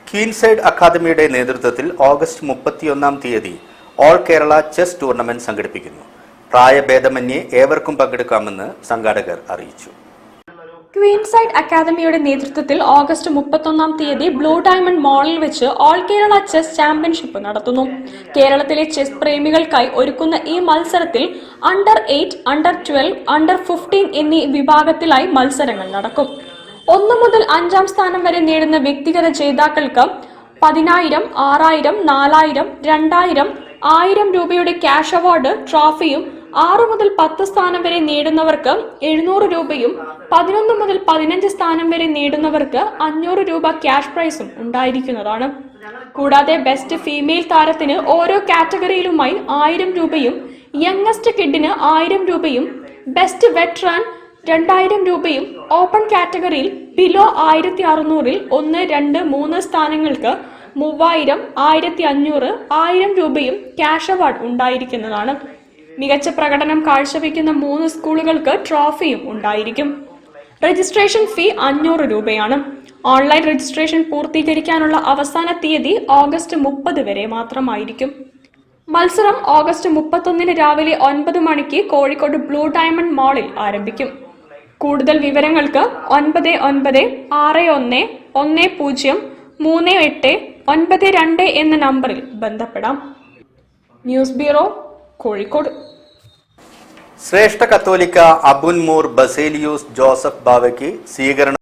ക്വീൻസൈഡ് അക്കാദമിയുടെ നേതൃത്വത്തിൽ ഓഗസ്റ്റ് 31 തീയതി ഓൾ കേരള ചെസ് ടൂർണമെന്റ് സംഘടിപ്പിക്കുന്നു. പ്രായഭേദമന്യേ ഏവർക്കും പങ്കെടുക്കാമെന്ന് സംഘാടകർ അറിയിച്ചു. ക്വീൻസൈഡ് അക്കാദമിയുടെ നേതൃത്വത്തിൽ ഓഗസ്റ്റ് 31 തീയതി ബ്ലൂ ഡയമണ്ട് മാളിൽ വെച്ച് ഓൾ കേരള ചെസ് ചാമ്പ്യൻഷിപ്പ് നടത്തുന്നു. കേരളത്തിലെ ചെസ് പ്രേമികൾക്കായി ഒരുക്കുന്ന ഈ മത്സരത്തിൽ അണ്ടർ 8, അണ്ടർ 12, അണ്ടർ 15 എന്നീ വിഭാഗത്തിലായി മത്സരങ്ങൾ നടക്കും. 1 മുതൽ 5-ാം സ്ഥാനം വരെ നേടുന്ന വ്യക്തിഗത ജേതാക്കൾക്ക് 10,000, 6,000, 4,000, 2,000, 1,000 രൂപയുടെ ക്യാഷ് അവാർഡ്, ട്രോഫിയും 6 മുതൽ 10 സ്ഥാനം വരെ നേടുന്നവർക്ക് 700 രൂപയും 11 മുതൽ 15 സ്ഥാനം വരെ നേടുന്നവർക്ക് 500 രൂപ ക്യാഷ് പ്രൈസും ഉണ്ടായിരിക്കുന്നതാണ്. കൂടാതെ ബെസ്റ്റ് ഫീമെയിൽ താരത്തിന് ഓരോ കാറ്റഗറിയിലുമായി 1,000 രൂപയും, യങ്ങസ്റ്റ് കിഡിന് 1,000 രൂപയും, ബെസ്റ്റ് വെറ്ററാൻ 2,000 രൂപയും, ഓപ്പൺ കാറ്റഗറിയിൽ ബിലോ 1,600-ൽ 1, 2, 3 സ്ഥാനങ്ങൾക്ക് 3,000, 1,500, 1,000 രൂപയും ക്യാഷ് അവാർഡ് ഉണ്ടായിരിക്കുന്നതാണ്. മികച്ച പ്രകടനം കാഴ്ചവെക്കുന്ന 3 സ്കൂളുകൾക്ക് ട്രോഫിയും ഉണ്ടായിരിക്കും. രജിസ്ട്രേഷൻ ഫീ 500 രൂപയാണ്. ഓൺലൈൻ രജിസ്ട്രേഷൻ പൂർത്തീകരിക്കാനുള്ള അവസാന തീയതി ഓഗസ്റ്റ് 30 വരെ മാത്രമായിരിക്കും. മത്സരം ഓഗസ്റ്റ് 31 രാവിലെ 9 മണിക്ക് കോഴിക്കോട് ബ്ലൂ ഡയമണ്ട് മാളിൽ ആരംഭിക്കും. കൂടുതൽ വിവരങ്ങൾക്ക് 9961103892 എന്ന നമ്പറിൽ ബന്ധപ്പെടാം. News bureau, Kozhikode. ശ്രേഷ്ഠ കത്തോലിക്ക അബുൻ മൂർ ബസേലിയൂസ് ജോസഫ് ബാവയ്ക്ക് സ്വീകരണം